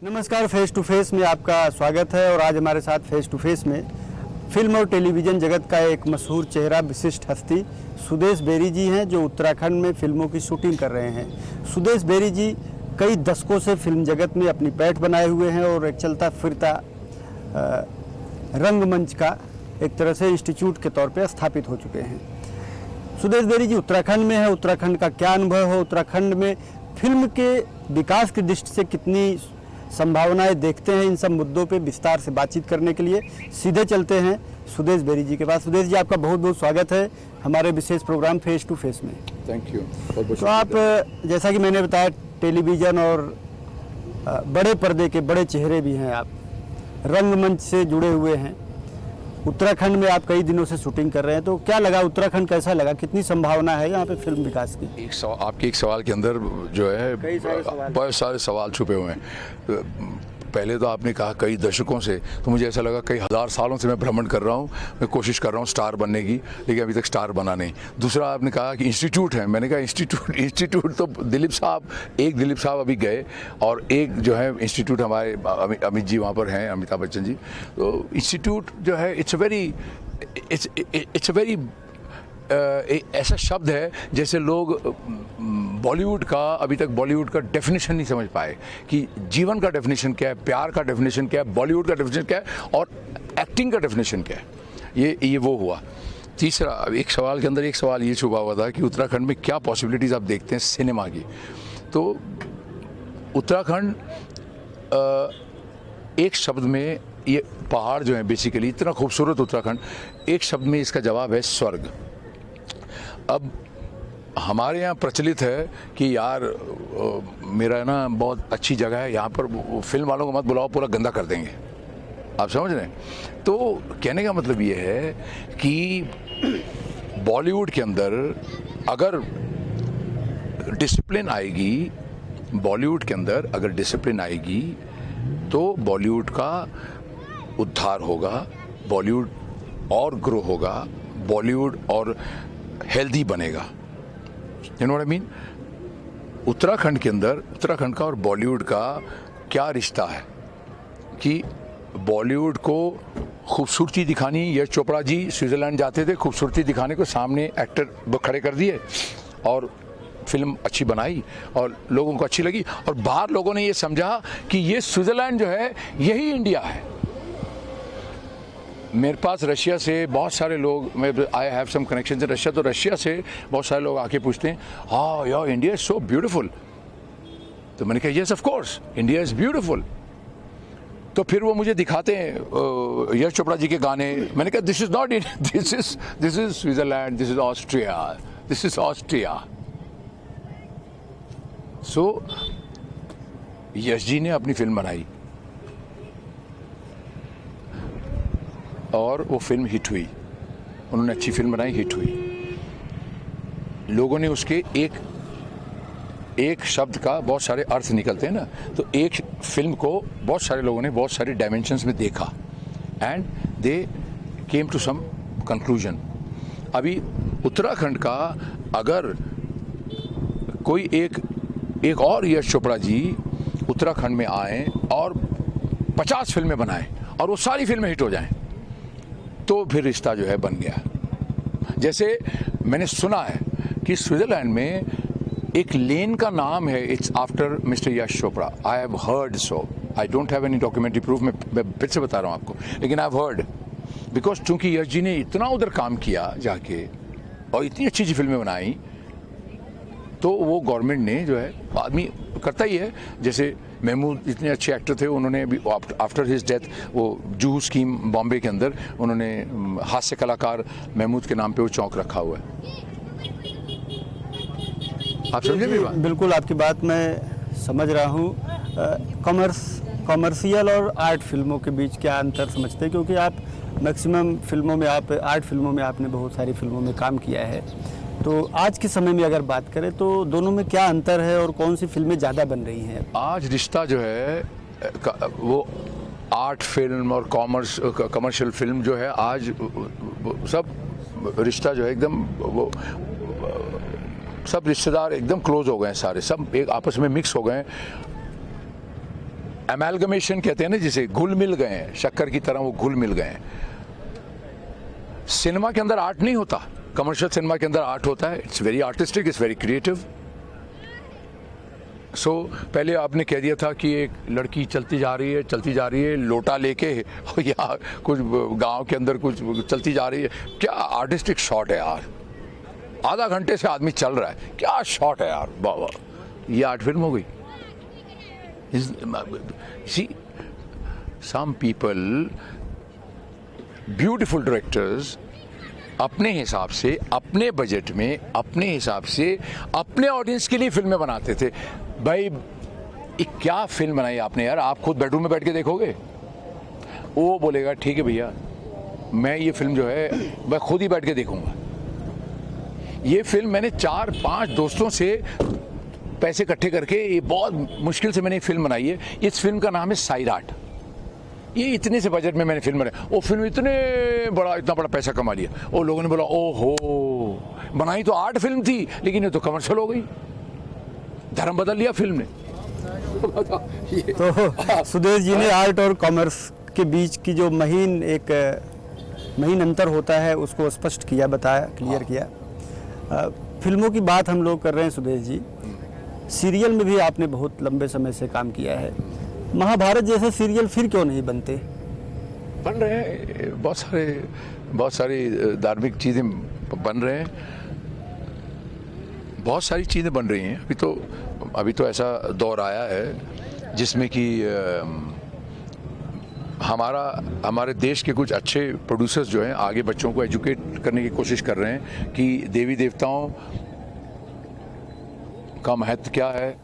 नमस्कार, face to face में आपका स्वागत है। और आज हमारे साथ फेस टू फेस में फिल्म और टेलीविज़न जगत का एक मशहूर चेहरा, विशिष्ट हस्ती सुदेश बेरी जी हैं, जो उत्तराखंड में फिल्मों की शूटिंग कर रहे हैं। सुदेश बेरी जी कई दशकों से फिल्म जगत में अपनी पैठ बनाए हुए हैं और एक चलता फिरता रंगमंच का एक तरह से इंस्टीट्यूट के तौर पर स्थापित हो चुके हैं। सुदेश बेरी जी उत्तराखंड में है। उत्तराखंड का क्या अनुभव है, उत्तराखंड में फिल्म के विकास की दृष्टि से कितनी संभावनाएं देखते हैं, इन सब मुद्दों पे विस्तार से बातचीत करने के लिए सीधे चलते हैं सुदेश बेरी जी के पास। सुदेश जी, आपका बहुत बहुत स्वागत है हमारे विशेष प्रोग्राम फेस टू फेस में। Thank you. तो आप, जैसा कि मैंने बताया, टेलीविज़न और बड़े पर्दे के बड़े चेहरे भी हैं, आप रंगमंच से जुड़े हुए हैं। उत्तराखंड में आप कई दिनों से शूटिंग कर रहे हैं, तो क्या लगा, उत्तराखंड कैसा लगा, कितनी संभावना है यहाँ पे फिल्म विकास की? आपके एक सवाल के अंदर जो है बहुत सारे सवाल छुपे हुए हैं। पहले तो आपने कहा कई दशकों से, तो मुझे ऐसा लगा कई हजार सालों से मैं भ्रमण कर रहा हूँ, मैं कोशिश कर रहा हूँ स्टार बनने की, लेकिन अभी तक स्टार बना नहीं। दूसरा आपने कहा कि इंस्टीट्यूट है, मैंने कहा इंस्टीट्यूट तो दिलीप साहब अभी गए, और एक जो है इंस्टीट्यूट हमारे अमित जी वहाँ पर हैं, अमिताभ बच्चन जी। तो इंस्टीट्यूट जो है इट्स अ वेरी ऐसा शब्द है जैसे लोग बॉलीवुड का, अभी तक बॉलीवुड का डेफिनेशन नहीं समझ पाए कि जीवन का डेफिनेशन क्या है, प्यार का डेफिनेशन क्या है, बॉलीवुड का डेफिनेशन क्या है और एक्टिंग का डेफिनेशन क्या है। ये वो हुआ। तीसरा, एक सवाल के अंदर एक सवाल ये छुपा हुआ था कि उत्तराखंड में क्या पॉसिबिलिटीज़ आप देखते हैं सिनेमा की। तो उत्तराखंड एक शब्द में, ये पहाड़ जो है बेसिकली इतना खूबसूरत उत्तराखंड, एक शब्द में इसका जवाब है स्वर्ग। अब हमारे यहाँ प्रचलित है कि यार मेरा ना बहुत अच्छी जगह है, यहाँ पर फिल्म वालों को मत बुलाओ, पूरा गंदा कर देंगे। आप समझ रहे हैं? तो कहने का मतलब ये है कि बॉलीवुड के अंदर अगर डिसिप्लिन आएगी, बॉलीवुड के अंदर अगर डिसिप्लिन आएगी तो बॉलीवुड का उद्धार होगा, बॉलीवुड और ग्रो होगा, बॉलीवुड और हेल्दी बनेगा। You know what I mean? Uttarakhand के अंदर, उत्तराखंड का और बॉलीवुड का क्या रिश्ता है कि बॉलीवुड को खूबसूरती दिखानी, यश चोपड़ा जी स्विट्जरलैंड जाते थे, खूबसूरती दिखाने को सामने एक्टर खड़े कर दिए और फिल्म अच्छी बनाई और लोगों को अच्छी लगी, और बाहर लोगों ने ये समझा कि ये स्विट्जरलैंड जो है यही इंडिया है। मेरे पास रशिया से बहुत सारे लोग, I have some connection in Russia, तो रशिया से बहुत सारे लोग आके पूछते हैं, हाँ यार इंडिया इज सो ब्यूटीफुल। तो मैंने कहा yes of course India is beautiful. तो फिर वो मुझे दिखाते हैं यश चोपड़ा जी के गाने। मैंने कहा this is not India, this is Switzerland, this is Austria, this is Austria. So Yash ji ने अपनी फिल्म बनाई और वो फिल्म हिट हुई, उन्होंने अच्छी फिल्म बनाई, हिट हुई। लोगों ने उसके एक शब्द का बहुत सारे अर्थ निकलते हैं ना, तो एक फिल्म को बहुत सारे लोगों ने बहुत सारे डायमेंशंस में देखा and they came to some conclusion. अभी उत्तराखंड का अगर कोई एक और यश चोपड़ा जी उत्तराखंड में आए और 50 फिल्में बनाएं और वो सारी फिल्में हिट हो जाएं, तो फिर रिश्ता जो है बन गया। जैसे मैंने सुना है कि स्विट्जरलैंड में एक लेन का नाम है, it's after mister Yash Chopra. I have heard so, I don't have any documentary proof, मैं फिर से बता रहा हूँ आपको, लेकिन आई हैव हर्ड बिकॉज चूंकि यश जी ने इतना उधर काम किया जाके और इतनी अच्छी अच्छी फिल्में बनाई, तो वो गवर्नमेंट ने जो है, आदमी करता ही है, जैसे महमूद इतने अच्छे एक्टर थे, उन्होंने भी आफ्टर हिज डेथ वो जूहू स्कीम बॉम्बे के अंदर उन्होंने हास्य कलाकार महमूद के नाम पे वो चौक रखा हुआ है। आप समझे मेरी बात? बिल्कुल, आपकी बात मैं समझ रहा हूँ। कॉमर्शियल और आर्ट फिल्मों के बीच क्या अंतर समझते हैं, क्योंकि आप मैक्सिमम फिल्मों में, आप आर्ट फिल्मों में आपने बहुत सारी फिल्मों में काम किया है, तो आज के समय में अगर बात करें तो दोनों में क्या अंतर है और कौन सी फिल्में ज़्यादा बन रही हैं? आज रिश्ता जो है वो आर्ट फिल्म और कमर्शियल फिल्म जो है, आज सब रिश्ता जो है एकदम, वो सब रिश्तेदार एकदम क्लोज हो गए हैं, सारे सब एक आपस में मिक्स हो गए हैं। एमैलगमेशन कहते हैं ना, जिसे घुल मिल गए हैं, शक्कर की तरह वो घुल मिल गए हैं। सिनेमा के अंदर आर्ट नहीं होता, कमर्शियल सिनेमा के अंदर आर्ट होता है। It's very artistic, it's very creative. So पहले आपने कह दिया था कि एक लड़की चलती जा रही है लोटा लेके, या कुछ गांव के अंदर कुछ चलती जा रही है। क्या आर्टिस्टिक शॉट है यार, आधा घंटे से आदमी चल रहा है, क्या शॉट है यार, वाह वाह, ये आर्ट फिल्म हो गई। सी सम पीपल, ब्यूटीफुल डायरेक्टर्स, अपने हिसाब से, अपने बजट में, अपने हिसाब से, अपने ऑडियंस के लिए फिल्में बनाते थे। भाई एक क्या फिल्म बनाई आपने यार, आप खुद बेडरूम में बैठ के देखोगे, वो बोलेगा ठीक है भैया, मैं ये फिल्म जो है मैं खुद ही बैठ के देखूंगा। ये फिल्म मैंने 4-5 दोस्तों से पैसे इकट्ठे करके, ये बहुत मुश्किल से मैंने एक फिल्म बनाई है। इस फिल्म का नाम है साइराट। ये इतने से बजट में मैंने फिल्म बनाई, वो फिल्म इतना बड़ा पैसा कमा लिया। वो लोगों ने बोला ओहो, बनाई तो आर्ट फिल्म थी लेकिन ये तो कमर्शियल हो गई, धर्म बदल लिया फिल्म ने। तो सुदेश जी ने आर्ट और कॉमर्स के बीच की जो महीन अंतर होता है उसको स्पष्ट किया, बताया, क्लियर किया। फिल्मों की बात हम लोग कर रहे हैं सुदेश जी, सीरियल में भी आपने बहुत लंबे समय से काम किया है। महाभारत जैसे सीरियल फिर क्यों नहीं बनते? बन रहे हैं, बहुत सारी धार्मिक चीज़ें बन रहे हैं, बहुत सारी चीज़ें बन रही हैं। अभी तो ऐसा दौर आया है जिसमें कि हमारे देश के कुछ अच्छे प्रोड्यूसर्स जो हैं आगे बच्चों को एजुकेट करने की कोशिश कर रहे हैं कि देवी देवताओं का महत्व क्या है,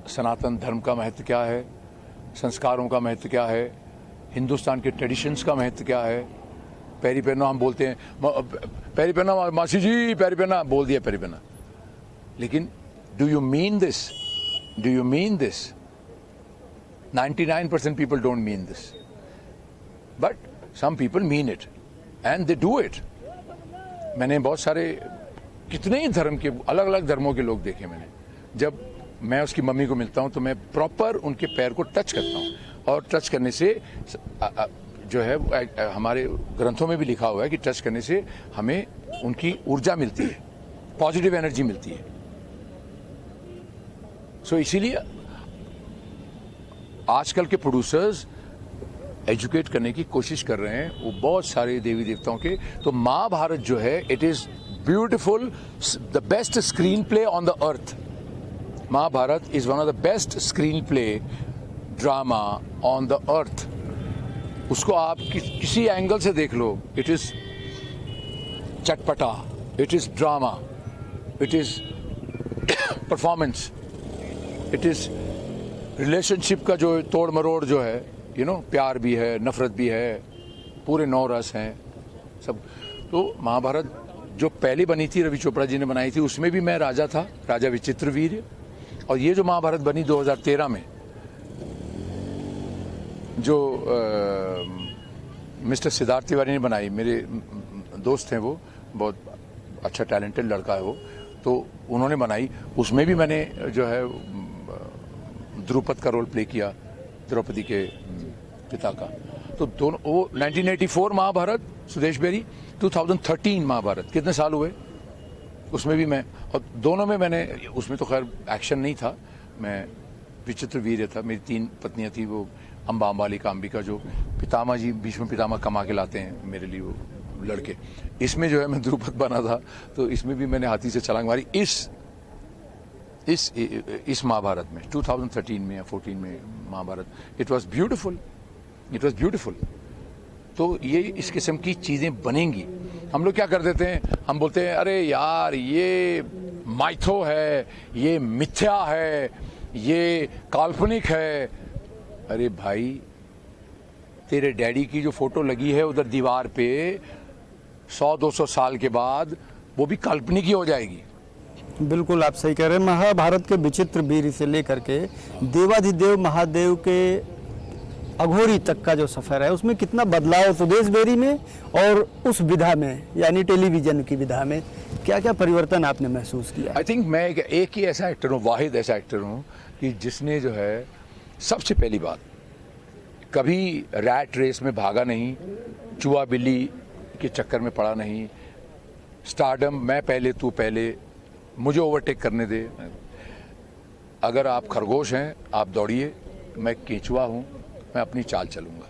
सनातन धर्म का महत्व क्या है, संस्कारों का महत्व क्या है, हिंदुस्तान के ट्रेडिशंस का महत्व क्या है। पैरी पहना हम बोलते हैं, पैरी पहना मासी जी, पैरी पहना बोल दिया, पैरी पहना, लेकिन do you mean this? 99% people don't mean this, but some people mean it and they do it. मैंने बहुत सारे, कितने ही धर्म के, अलग अलग धर्मों के लोग देखे मैंने। जब मैं उसकी मम्मी को मिलता हूँ तो मैं प्रॉपर उनके पैर को टच करता हूँ, और टच करने से जो है हमारे ग्रंथों में भी लिखा हुआ है कि टच करने से हमें उनकी ऊर्जा मिलती है, पॉजिटिव एनर्जी मिलती है। सो इसीलिए आजकल के प्रोड्यूसर्स एजुकेट करने की कोशिश कर रहे हैं वो बहुत सारे देवी देवताओं के। तो महाभारत जो है, it is beautiful, the best screen play on the earth. Mahabharata is one of the best screen play drama on the earth. उसको आप किसी एंगल से देख लो, इट इज चटपटा, it is drama, it is performance, it is relationship का जो तोड़ मरोड़ जो है, प्यार भी है, नफरत भी है, पूरे 9 रस हैं सब। तो महाभारत जो पहली बनी थी, रवि चोपड़ा जी ने बनाई थी, उसमें भी मैं राजा था, राजा विचित्रवीर्य। और ये जो महाभारत बनी 2013 में, जो मिस्टर सिद्धार्थ तिवारी ने बनाई, मेरे दोस्त हैं वो, बहुत अच्छा टैलेंटेड लड़का है वो, तो उन्होंने बनाई। उसमें भी मैंने जो है द्रुपद का रोल प्ले किया, द्रौपदी के पिता का। तो दोनों, वो 1984 महाभारत सुदेश बेरी, 2013 महाभारत, कितने साल हुए उसमें भी मैं। और दोनों में मैंने, उसमें तो खैर एक्शन नहीं था, मैं विचित्र वीर्य था। मेरी 3 पत्नियां थी, वो अम्बा, अम्बालिका, अंबिका, जो पितामह जी, भीष्म पितामह कमा के लाते हैं मेरे लिए वो लड़के। इसमें जो है मैं द्रुपद बना था, तो इसमें भी मैंने हाथी से छलांग मारी इस महाभारत में, 2013 में या 14 में महाभारत। It was beautiful. तो ये इस किस्म की चीज़ें बनेंगी। हम लोग क्या कर देते हैं, हम बोलते हैं अरे यार ये माइथो है, ये मिथ्या है, ये काल्पनिक है। अरे भाई, तेरे डैडी की जो फोटो लगी है उधर दीवार पे, 100-200 साल के बाद वो भी काल्पनिक ही हो जाएगी। बिल्कुल आप सही कह रहे हैं। महाभारत के विचित्र वीर से लेकर के देवाधिदेव महादेव के अघोरी तक का जो सफर है, उसमें कितना बदलाव सुदेश बेरी में और उस विधा में, यानी टेलीविजन की विधा में, क्या क्या परिवर्तन आपने महसूस किया? आई थिंक मैं एक ही ऐसा एक्टर हूँ, वाहिद ऐसा एक्टर हूँ कि जिसने जो है सबसे पहली बात कभी रैट रेस में भागा नहीं, चूहा बिल्ली के चक्कर में पड़ा नहीं, स्टारडम मैं पहले तू पहले, मुझे ओवरटेक करने दे। अगर आप खरगोश हैं आप दौड़िए, मैं केंचुआ हूँ, मैं अपनी चाल चलूँगा।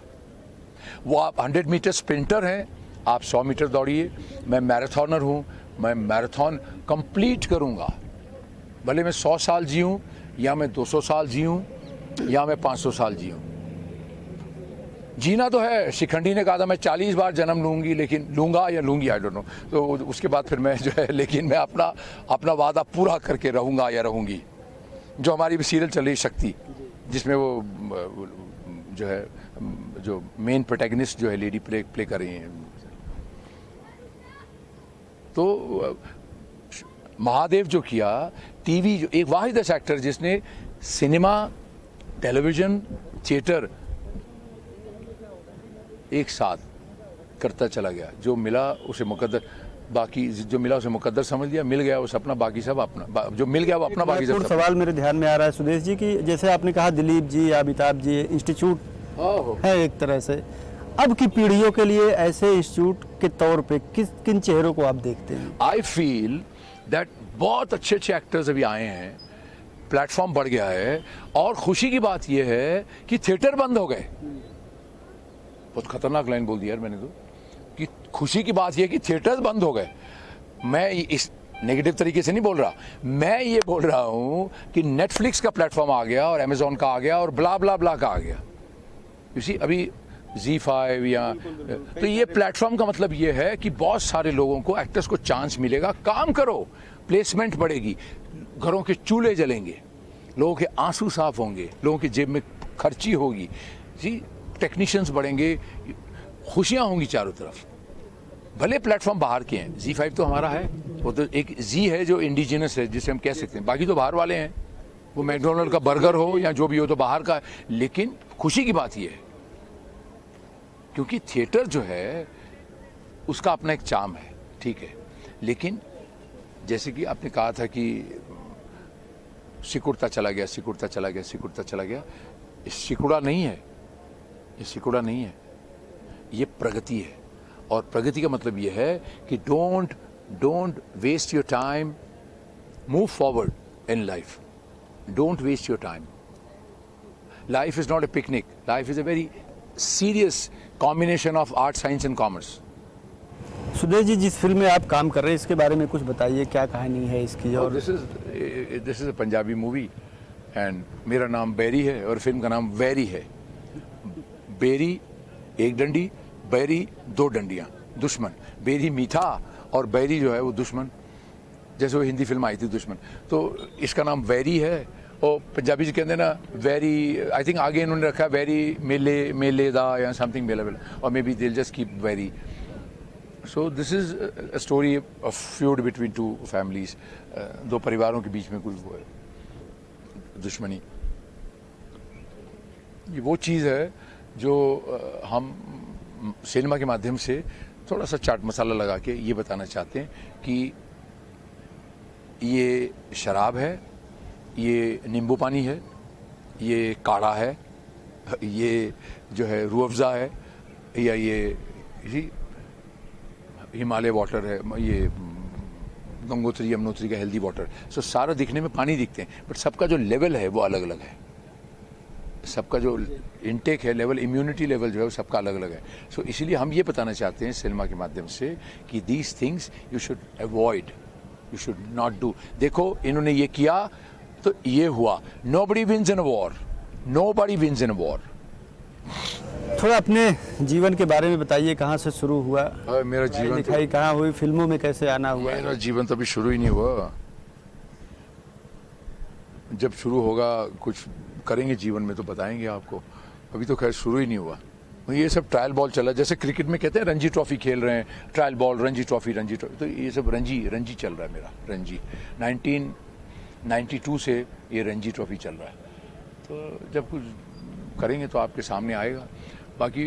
वो आप 100 मीटर स्प्रिंटर हैं, आप 100 मीटर दौड़िए, मैं मैराथनर हूँ, मैं मैराथन कंप्लीट करूँगा। भले मैं 100 साल जीऊँ या मैं 200 साल जीऊँ या मैं 500 साल जीऊँ, जीना तो है। शिखंडी ने कहा था मैं 40 बार जन्म लूँगी, लेकिन लूँगा या लूँगी आई डोंट नो। तो उसके बाद फिर मैं जो है, लेकिन मैं अपना वादा पूरा करके रहूँगा या रहूँगी। जो हमारी भी सीरियल चल रही शक्ति, जिसमें वो जो है जो मेन प्रोटैगनिस्ट जो है लेडी प्ले कर रही हैं, तो महादेव जो किया, टीवी जो एक वाहिद ऐसा एक्टर जिसने सिनेमा, टेलीविजन, थिएटर एक साथ करता चला गया। जो मिला उसे मुकद्दर, बाकी जो मिला उसे मुकद्दर समझ लिया, मिल गया वो सपना, बाकी सब अपना, जो मिल गया वो अपना, बाकी सब सवाल मेरे ध्यान में आ रहा है सुदेश जी की, जैसे आपने कहा दिलीप जी, अमिताभ जी इंस्टीट्यूट है एक तरह से, अब की पीढ़ियों के लिए ऐसे इंस्टीट्यूट के तौर पे किन चेहरों को आप देखते हैं? आई फील दैट बहुत अच्छे अच्छे एक्टर्स अभी आए हैं, प्लेटफॉर्म बढ़ गया है, और खुशी की बात यह है कि थिएटर बंद हो गए। बहुत खतरनाक लाइन बोल दी यार मैंने तो, कि खुशी की बात यह है कि थिएटर्स बंद हो गए। मैं इस नेगेटिव तरीके से नहीं बोल रहा, मैं ये बोल रहा हूं कि नेटफ्लिक्स का प्लेटफॉर्म आ गया और अमेजोन का आ गया और ब्ला ब्ला ब्ला का आ गया। इसी अभी Z5 या, तो ये प्लेटफॉर्म का मतलब ये है कि बहुत सारे लोगों को, एक्टर्स को चांस मिलेगा, काम करो, प्लेसमेंट बढ़ेगी, घरों के चूल्हे जलेंगे, लोगों के आंसू साफ होंगे, लोगों की जेब में खर्ची होगी जी, टेक्नीशियंस बढ़ेंगे, खुशियां होंगी चारों तरफ। भले प्लेटफॉर्म बाहर के हैं, Z5 तो हमारा है, वो तो एक Z है जो इंडिजिनस है, जिसे हम कह सकते हैं, बाकी तो बाहर वाले हैं, वो मैकडोनल्ड का बर्गर हो या जो भी हो तो बाहर का है। लेकिन खुशी की बात ये है क्योंकि थिएटर जो है उसका अपना एक चार्म है, ठीक है, लेकिन जैसे कि आपने कहा था कि सिकुड़ता चला गया, सिकुड़ता चला गया, सिकुड़ता चला गया, ये सिकुड़ा नहीं है, ये सिकुड़ा नहीं है, ये प्रगति है। और प्रगति का मतलब ये है कि don't waste your time, move forward in life, don't waste your time. Life is not a picnic, life is a very serious combination of art, science and commerce. Sudesh ji, जिस फिल्म में आप काम कर रहे हैं इसके बारे में कुछ बताइए, क्या कहानी है इसकी? और this is a Punjabi movie and मेरा नाम बैरी है और फिल्म का नाम वैरी है। बेरी एक डंडी, बैरी दो डंडियां, दुश्मन। बेरी मीठा और बैरी जो है वो दुश्मन, जैसे वो हिंदी फिल्म आई थी दुश्मन, तो इसका नाम वैरी है। और पंजाबी जी कहते हैं ना वेरी, आई थिंक आगे इन्होंने रखा वेरी मेले मेले दा या समथिंग मेला मेला, और मे बी दिल just keep very. So this is a story of feud between two families, दो परिवारों के बीच में कुछ वो है दुश्मनी। ये वो चीज़ है जो हम सिनेमा के माध्यम से थोड़ा सा चाट मसाला लगा के ये बताना चाहते हैं कि ये शराब है, ये नींबू पानी है, ये काढ़ा है, ये जो है रूह अफ़ज़ा है, या ये हिमालय वाटर है, ये गंगोत्री यमुनोत्री का हेल्दी वाटर। सो सारा दिखने में पानी दिखते हैं, बट सबका जो लेवल है वो अलग अलग है, सबका जो इनटेक है लेवल, इम्यूनिटी लेवल जो है वो सबका अलग अलग है। सो इसीलिए हम ये बताना चाहते हैं सिनेमा के माध्यम से कि these things you should avoid, you should not do. देखो इन्होंने ये किया तो ये हुआ, nobody wins in a war, nobody wins in a war. थोड़ा अपने जीवन के बारे में बताइए, कहाँ से शुरू हुआ? मेरा जीवन दिखाई कहाँ हुई, फिल्मों में कैसे आना हुआ? मेरा जीवन तो अभी शुरू ही नहीं हुआ, जब शुरू होगा कुछ करेंगे जीवन में तो बताएंगे आपको, अभी तो खैर शुरू ही नहीं हुआ। ये सब ट्रायल बॉल चला, जैसे क्रिकेट में कहते हैं रणजी ट्रॉफी खेल रहे हैं, ट्रायल बॉल, रणजी ट्रॉफी, तो ये सब रणजी चल रहा है मेरा, रणजी 1992 से ये रणजी ट्रॉफी चल रहा है। तो जब कुछ करेंगे तो आपके सामने आएगा। बाकी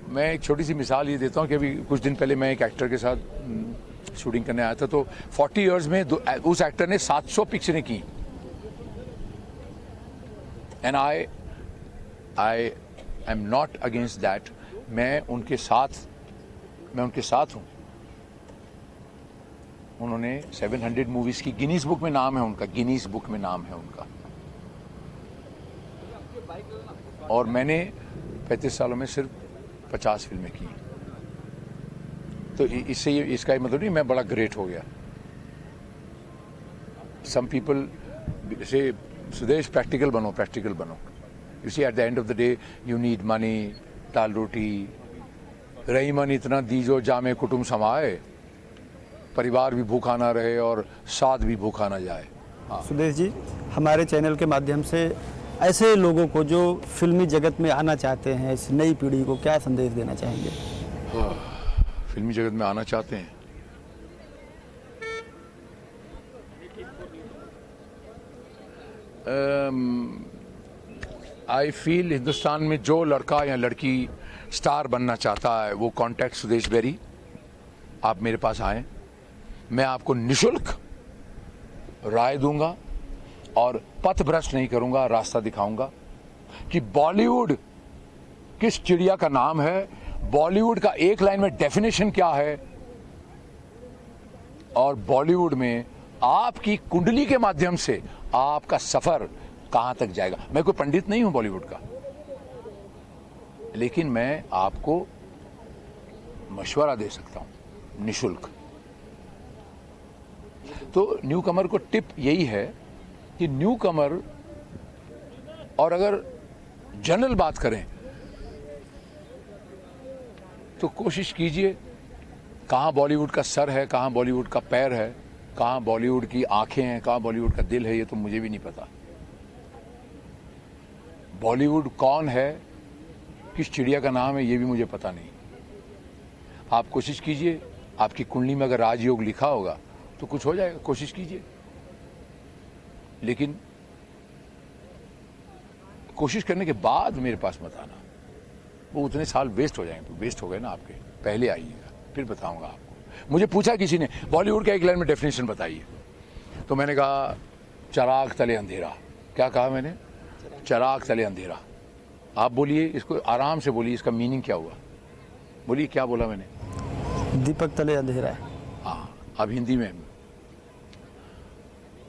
मैं एक छोटी सी मिसाल ये देता हूँ कि अभी कुछ दिन पहले मैं एक एक्टर के साथ शूटिंग करने आया था, तो 40 इयर्स में उस एक्टर ने 700 पिक्चरें की, and I I am not against that, मैं उनके साथ हूँ। उन्होंने 700 मूवीज की गिनीज बुक में नाम है उनका, गिनीज बुक में नाम है उनका। और मैंने 35 सालों में सिर्फ 50 फिल्में की। तो इससे इसका मतलब नहीं मैं बड़ा ग्रेट हो गया। सम पीपल से सुदेश प्रैक्टिकल बनो। You see at the end of the day you need money, dal roti, रही मन इतना दीजो जामे कुटुंब समाए, परिवार भी भूखा ना रहे और साथ भी भूखा ना जाए। हाँ। सुदेश जी, हमारे चैनल के माध्यम से ऐसे लोगों को जो फिल्मी जगत में आना चाहते हैं, इस नई पीढ़ी को क्या संदेश देना चाहेंगे? फिल्मी जगत में आना चाहते हैं, आई फील हिंदुस्तान में जो लड़का या लड़की स्टार बनना चाहता है वो कॉन्टैक्ट सुदेश बेरी। आप मेरे पास आएं, मैं आपको निशुल्क राय दूंगा और पथ भ्रष्ट नहीं करूंगा, रास्ता दिखाऊंगा कि बॉलीवुड किस चिड़िया का नाम है, बॉलीवुड का एक लाइन में डेफिनेशन क्या है, और बॉलीवुड में आपकी कुंडली के माध्यम से आपका सफर कहां तक जाएगा। मैं कोई पंडित नहीं हूं बॉलीवुड का, लेकिन मैं आपको मशवरा दे सकता हूं निशुल्क। तो न्यू कमर को टिप यही है कि न्यू कमर, और अगर जनरल बात करें तो कोशिश कीजिए, कहां बॉलीवुड का सर है, कहां बॉलीवुड का पैर है, कहां बॉलीवुड की आंखें हैं, कहां बॉलीवुड का दिल है, ये तो मुझे भी नहीं पता। बॉलीवुड कौन है, किस चिड़िया का नाम है, ये भी मुझे पता नहीं। आप कोशिश कीजिए, आपकी कुंडली में अगर राजयोग लिखा होगा तो कुछ हो जाएगा, कोशिश कीजिए। लेकिन कोशिश करने के बाद मेरे पास मत आना, वो उतने साल वेस्ट हो जाएंगे। वेस्ट हो गए ना आपके, पहले आइएगा फिर बताऊंगा आपको। मुझे पूछा किसी ने बॉलीवुड का एक लाइन में डेफिनेशन बताइए, तो मैंने कहा चराग तले अंधेरा। क्या कहा मैंने? चराग तले अंधेरा। आप बोलिए, इसको आराम से बोलिए, इसका मीनिंग क्या हुआ? बोलिए क्या बोला मैंने? दीपक तले अंधेरा है। हाँ, अब हिंदी में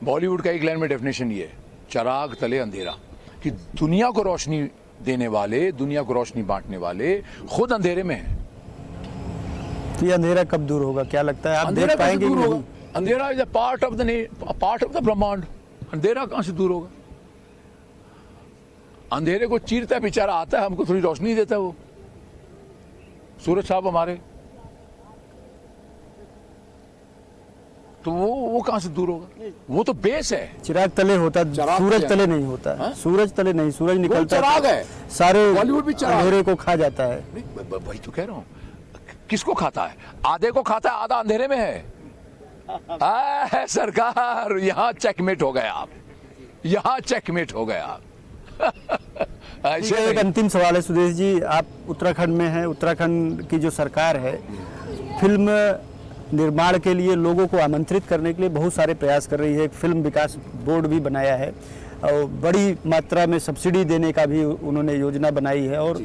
बॉलीवुड का एक लाइन में डेफिनेशन ये है, चराग तले अंधेरा, कि दुनिया को रोशनी देने वाले, दुनिया को रोशनी बांटने वाले खुद अंधेरे में हैं। तो ये अंधेरा कब दूर होगा, क्या लगता है? आप देख पाएंगे कि नहीं? अंधेरा is a part of the ब्रह्मांड। अंधेरा कहां से दूर होगा? अंधेरे को चीरता बेचारा आता है, हमको थोड़ी रोशनी देता है वो सूरज साहब हमारे, तो वो कहां से दूर होगा? वो तो बेस है। चिराग तले होता, सूरज तले नहीं होता। हा? सूरज तले नहीं, सूरज निकलता चिराग है, सारे बॉलीवुड भी चिराग अंधेरे को खा जाता है। वही तो कह रहा हूं, किसको खाता है? आधे को खाता है, आधा अंधेरे में है। सरकार, यहां चेकमेट हो गए आप, यहां चेकमेट हो गए आप। एक अंतिम सवाल है सुदेश जी, आप उत्तराखंड में हैं, उत्तराखंड की जो सरकार है फिल्म निर्माण के लिए लोगों को आमंत्रित करने के लिए बहुत सारे प्रयास कर रही है। एक फिल्म विकास बोर्ड भी बनाया है और बड़ी मात्रा में सब्सिडी देने का भी उन्होंने योजना बनाई है, और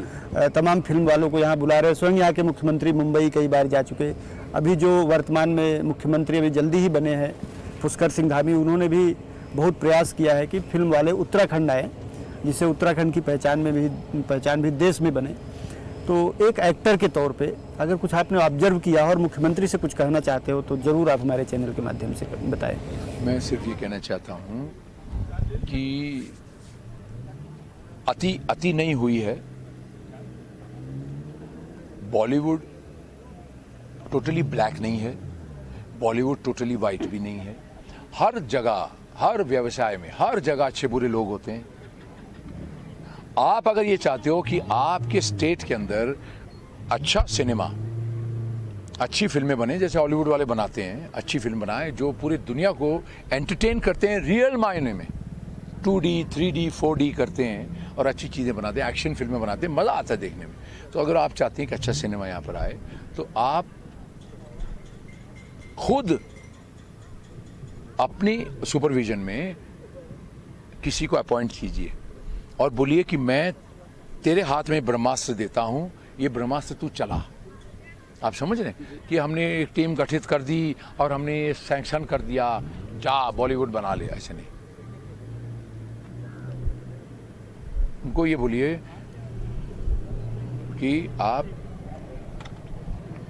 तमाम फिल्म वालों को यहाँ बुला रहे हैं। स्वयं यहाँ के मुख्यमंत्री मुंबई कई बार जा चुके। अभी जो वर्तमान में मुख्यमंत्री अभी जल्दी ही बने हैं पुष्कर सिंह धामी, उन्होंने भी बहुत प्रयास किया है कि फिल्म वाले उत्तराखंड आए, जिससे उत्तराखंड की पहचान भी देश में बने। तो एक एक्टर के तौर पे अगर कुछ आपने ऑब्जर्व किया और मुख्यमंत्री से कुछ कहना चाहते हो तो ज़रूर आप हमारे चैनल के माध्यम से बताएं। मैं सिर्फ ये कहना चाहता हूँ कि अति नहीं हुई है। बॉलीवुड टोटली ब्लैक नहीं है, बॉलीवुड टोटली वाइट भी नहीं है। हर जगह, हर व्यवसाय में, हर जगह अच्छे बुरे लोग होते हैं। आप अगर ये चाहते हो कि आपके स्टेट के अंदर अच्छा सिनेमा, अच्छी फिल्में बने जैसे हॉलीवुड वाले बनाते हैं, अच्छी फिल्म बनाएं जो पूरी दुनिया को एंटरटेन करते हैं रियल मायने में, 2D 3D 4D करते हैं और अच्छी चीज़ें बनाते हैं, एक्शन फिल्में बनाते हैं, मज़ा आता है देखने में। तो अगर आप चाहते हैं कि अच्छा सिनेमा यहाँ पर आए तो आप खुद अपनी सुपरविजन में किसी को अपॉइंट कीजिए और बोलिए कि मैं तेरे हाथ में ब्रह्मास्त्र देता हूँ, ये ब्रह्मास्त्र तू चला। आप समझ रहे हैं कि हमने एक टीम गठित कर दी और हमने सैंक्शन कर दिया, जा बॉलीवुड बना लिया, ऐसे नहीं। उनको ये बोलिए कि आप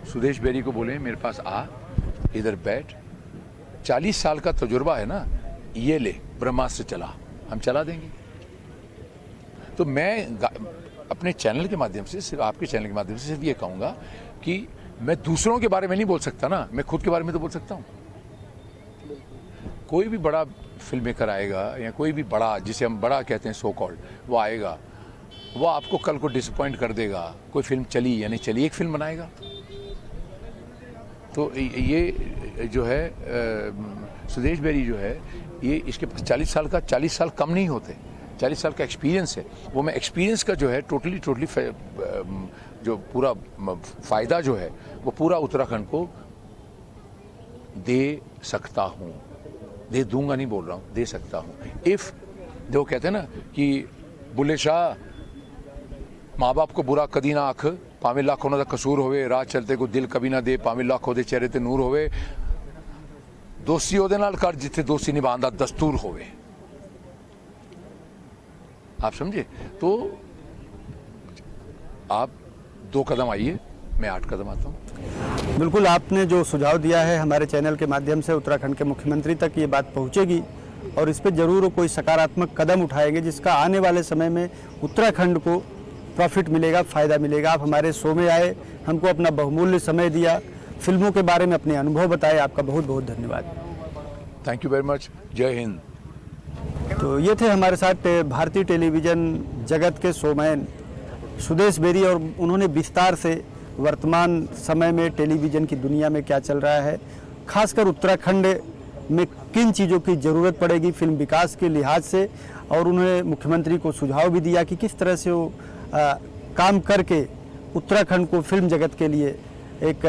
सुदेश बेरी को बोले मेरे पास आ, इधर बैठ, 40 साल का तजुर्बा है ना, ये ले ब्रह्मास्त्र चला, हम चला देंगे। तो मैं अपने चैनल के माध्यम से, सिर्फ आपके चैनल के माध्यम से सिर्फ ये कहूँगा कि मैं दूसरों के बारे में नहीं बोल सकता ना, मैं खुद के बारे में तो बोल सकता हूँ। कोई भी बड़ा फिल्म मेकर आएगा या कोई भी बड़ा, जिसे हम बड़ा कहते हैं सो कॉल्ड, वो आएगा, वो आपको कल को डिसअपॉइंट कर देगा। कोई फिल्म चली या नहीं चली, एक फिल्म बनाएगा। तो ये जो है सुदेश बेरी जो है, ये इसके पास 40 साल कम नहीं होते, 40 साल का एक्सपीरियंस है। वो मैं एक्सपीरियंस का जो है टोटली जो पूरा फ़ायदा जो है वो पूरा उत्तराखंड को दे सकता हूँ, दे दूंगा नहीं बोल रहा हूँ, दे सकता हूँ। इफ़ जो कहते हैं ना कि बुल्ले शाह माँ बाप को बुरा कदी ना आख, भावें लाख उन्हां दा कसूर होवे, राह चलते को दिल कभी ना दे, भावें लाख ओहदे चेहरे ते नूर होवे, दोस्ती ओहदे नाल कर जिथे दोस्ती निभाउण दा दस्तूर होवे। आप समझे? तो आप 2 कदम आइए, मैं 8 कदम आता हूँ। बिल्कुल, आपने जो सुझाव दिया है हमारे चैनल के माध्यम से उत्तराखंड के मुख्यमंत्री तक ये बात पहुंचेगी और इस पर जरूर कोई सकारात्मक कदम उठाएंगे जिसका आने वाले समय में उत्तराखंड को प्रॉफिट मिलेगा, फ़ायदा मिलेगा। आप हमारे शो में आए, हमको अपना बहुमूल्य समय दिया, फिल्मों के बारे में अपने अनुभव बताए, आपका बहुत बहुत धन्यवाद। Thank you very much. जय हिंद। तो ये थे हमारे साथ भारतीय टेलीविज़न जगत के शोमैन सुदेश बेरी और उन्होंने विस्तार से वर्तमान समय में टेलीविज़न की दुनिया में क्या चल रहा है, खासकर उत्तराखंड में किन चीज़ों की ज़रूरत पड़ेगी फिल्म विकास के लिहाज से, और उन्होंने मुख्यमंत्री को सुझाव भी दिया कि किस तरह से वो काम करके उत्तराखंड को फिल्म जगत के लिए एक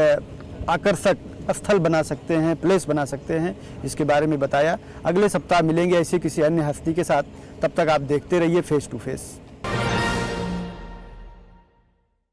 आकर्षक स्थल बना सकते हैं, प्लेस बना सकते हैं, इसके बारे में बताया। अगले सप्ताह मिलेंगे ऐसे किसी अन्य हस्ती के साथ, तब तक आप देखते रहिए फेस टू फेस।